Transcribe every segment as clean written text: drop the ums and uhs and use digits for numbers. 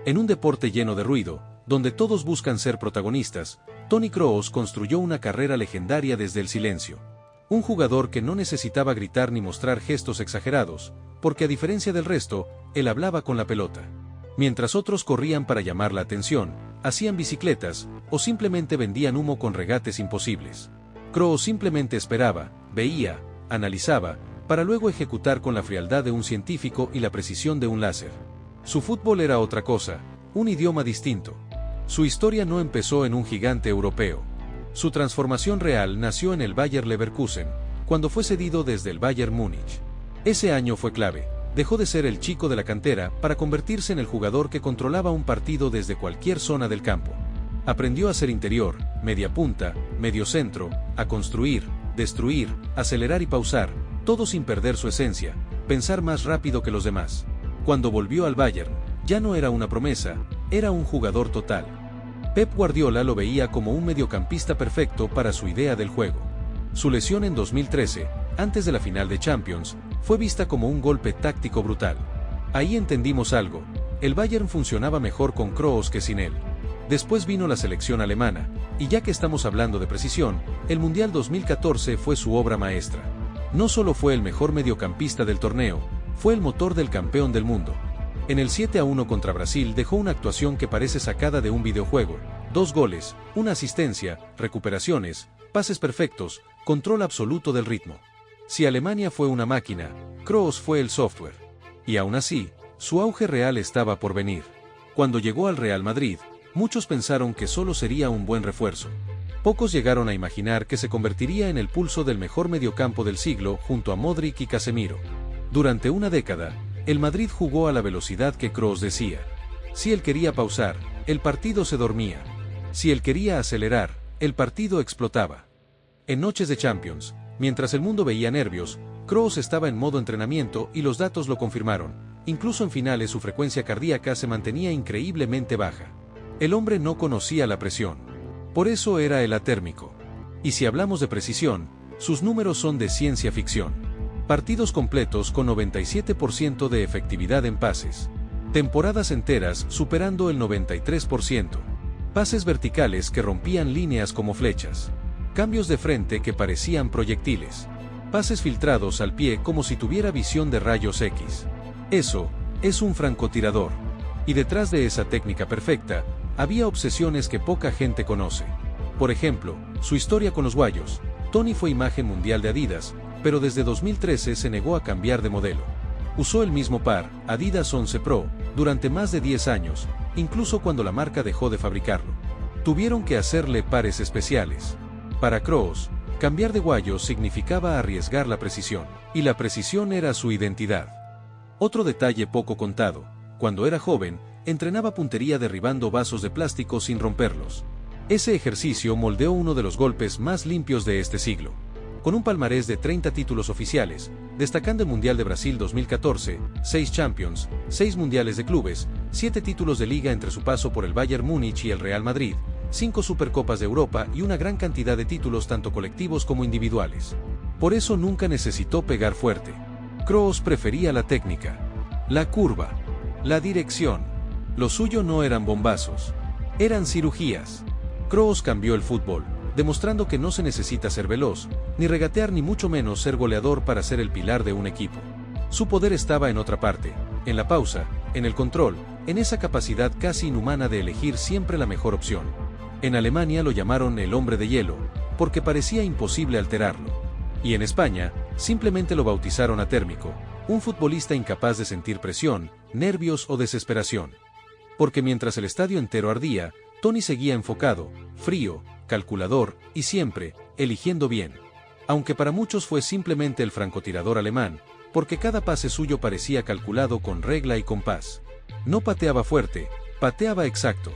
En un deporte lleno de ruido, donde todos buscan ser protagonistas, Toni Kroos construyó una carrera legendaria desde el silencio. Un jugador que no necesitaba gritar ni mostrar gestos exagerados, porque a diferencia del resto, él hablaba con la pelota. Mientras otros corrían para llamar la atención, hacían bicicletas, o simplemente vendían humo con regates imposibles. Kroos simplemente esperaba, veía, analizaba, para luego ejecutar con la frialdad de un científico y la precisión de un láser. Su fútbol era otra cosa, un idioma distinto. Su historia no empezó en un gigante europeo. Su transformación real nació en el Bayer Leverkusen, cuando fue cedido desde el Bayern Múnich. Ese año fue clave. Dejó de ser el chico de la cantera para convertirse en el jugador que controlaba un partido desde cualquier zona del campo. Aprendió a ser interior, media punta, medio centro, a construir, destruir, acelerar y pausar, todo sin perder su esencia, pensar más rápido que los demás. Cuando volvió al Bayern, ya no era una promesa, era un jugador total. Pep Guardiola lo veía como un mediocampista perfecto para su idea del juego. Su lesión en 2013, antes de la final de Champions, fue vista como un golpe táctico brutal. Ahí entendimos algo, el Bayern funcionaba mejor con Kroos que sin él. Después vino la selección alemana, y ya que estamos hablando de precisión, el Mundial 2014 fue su obra maestra. No solo fue el mejor mediocampista del torneo, fue el motor del campeón del mundo. En el 7-1 contra Brasil dejó una actuación que parece sacada de un videojuego, 2 goles, una asistencia, recuperaciones, pases perfectos, control absoluto del ritmo. Si Alemania fue una máquina, Kroos fue el software. Y aún así, su auge real estaba por venir. Cuando llegó al Real Madrid, muchos pensaron que solo sería un buen refuerzo. Pocos llegaron a imaginar que se convertiría en el pulso del mejor mediocampo del siglo junto a Modric y Casemiro. Durante una década, el Madrid jugó a la velocidad que Kroos decía. Si él quería pausar, el partido se dormía. Si él quería acelerar, el partido explotaba. En noches de Champions, mientras el mundo veía nervios, Kroos estaba en modo entrenamiento y los datos lo confirmaron. Incluso en finales su frecuencia cardíaca se mantenía increíblemente baja. El hombre no conocía la presión. Por eso era el atérmico. Y si hablamos de precisión, sus números son de ciencia ficción. Partidos completos con 97% de efectividad en pases. Temporadas enteras superando el 93%. Pases verticales que rompían líneas como flechas. Cambios de frente que parecían proyectiles. Pases filtrados al pie como si tuviera visión de rayos X. Eso es un francotirador. Y detrás de esa técnica perfecta, había obsesiones que poca gente conoce. Por ejemplo, su historia con los guayos. Toni fue imagen mundial de Adidas, pero desde 2013 se negó a cambiar de modelo. Usó el mismo par, Adidas 11 Pro, durante más de 10 años, incluso cuando la marca dejó de fabricarlo. Tuvieron que hacerle pares especiales. Para Kroos, cambiar de guayos significaba arriesgar la precisión, y la precisión era su identidad. Otro detalle poco contado, cuando era joven, entrenaba puntería derribando vasos de plástico sin romperlos. Ese ejercicio moldeó uno de los golpes más limpios de este siglo. Con un palmarés de 30 títulos oficiales, destacando el Mundial de Brasil 2014, 6 Champions, 6 Mundiales de Clubes, 7 títulos de Liga entre su paso por el Bayern Múnich y el Real Madrid, 5 Supercopas de Europa y una gran cantidad de títulos tanto colectivos como individuales. Por eso nunca necesitó pegar fuerte. Kroos prefería la técnica, la curva, la dirección. Lo suyo no eran bombazos, eran cirugías. Kroos cambió el fútbol, demostrando que no se necesita ser veloz, ni regatear ni mucho menos ser goleador para ser el pilar de un equipo. Su poder estaba en otra parte, en la pausa, en el control, en esa capacidad casi inhumana de elegir siempre la mejor opción. En Alemania lo llamaron el hombre de hielo, porque parecía imposible alterarlo. Y en España, simplemente lo bautizaron atérmico, un futbolista incapaz de sentir presión, nervios o desesperación. Porque mientras el estadio entero ardía, Toni seguía enfocado, frío, calculador, y siempre, eligiendo bien. Aunque para muchos fue simplemente el francotirador alemán, porque cada pase suyo parecía calculado con regla y compás. No pateaba fuerte, pateaba exacto.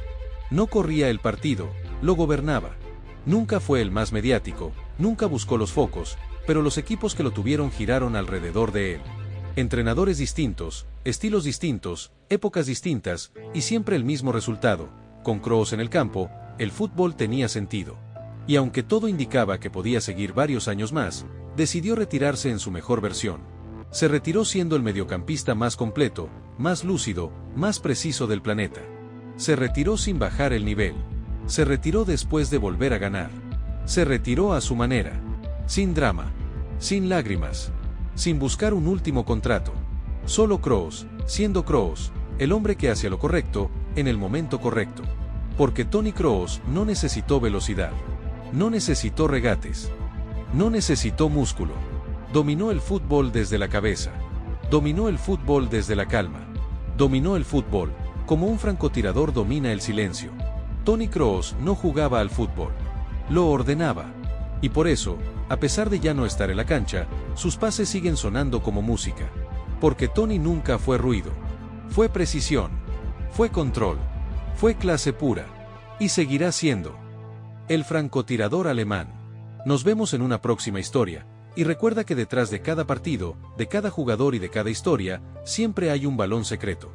No corría el partido, lo gobernaba. Nunca fue el más mediático, nunca buscó los focos, pero los equipos que lo tuvieron giraron alrededor de él. Entrenadores distintos, estilos distintos, épocas distintas, y siempre el mismo resultado. Con Kroos en el campo, el fútbol tenía sentido. Y aunque todo indicaba que podía seguir varios años más, decidió retirarse en su mejor versión. Se retiró siendo el mediocampista más completo, más lúcido, más preciso del planeta. Se retiró sin bajar el nivel. Se retiró después de volver a ganar. Se retiró a su manera. Sin drama. Sin lágrimas. Sin buscar un último contrato. Solo Kroos, siendo Kroos, el hombre que hacía lo correcto, en el momento correcto. Porque Toni Kroos no necesitó velocidad. No necesitó regates. No necesitó músculo. Dominó el fútbol desde la cabeza. Dominó el fútbol desde la calma. Dominó el fútbol, como un francotirador domina el silencio. Toni Kroos no jugaba al fútbol. Lo ordenaba. Y por eso, a pesar de ya no estar en la cancha, sus pases siguen sonando como música. Porque Toni nunca fue ruido. Fue precisión. Fue control. Fue clase pura. Y seguirá siendo. El francotirador alemán. Nos vemos en una próxima historia, y recuerda que detrás de cada partido, de cada jugador y de cada historia, siempre hay un balón secreto.